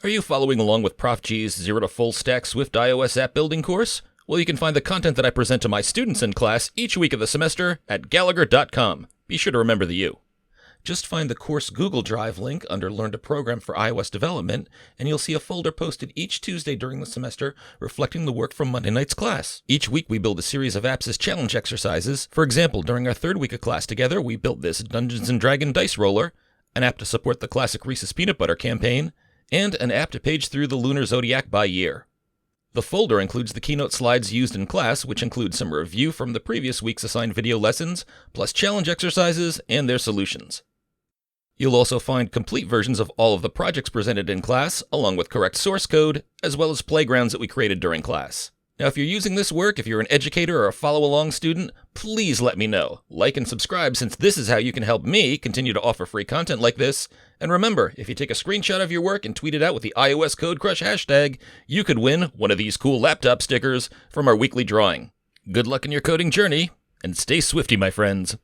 Are you following along with Prof G's Zero to Full Stack Swift iOS app building course? Well, you can find the content that I present to my students in class each week of the semester at Gallagher.com. Be sure to remember the U. Just find the course Google Drive link under Learn to Program for iOS Development, and you'll see a folder posted each Tuesday during the semester reflecting the work from Monday night's class. Each week we build a series of apps as challenge exercises. For example, during our third week of class together, we built this Dungeons & Dragons dice roller, an app to support the classic Reese's Peanut Butter campaign, and an app to page through the lunar zodiac by year. The folder includes the keynote slides used in class, which include some review from the previous week's assigned video lessons, plus challenge exercises and their solutions. You'll also find complete versions of all of the projects presented in class, along with correct source code, as well as playgrounds that we created during class. Now, if you're using this work, if you're an educator or a follow-along student, please let me know. Like and subscribe, since this is how you can help me continue to offer free content like this. And remember, if you take a screenshot of your work and tweet it out with the iOS Code Crush hashtag, you could win one of these cool laptop stickers from our weekly drawing. Good luck in your coding journey, and stay Swifty, my friends.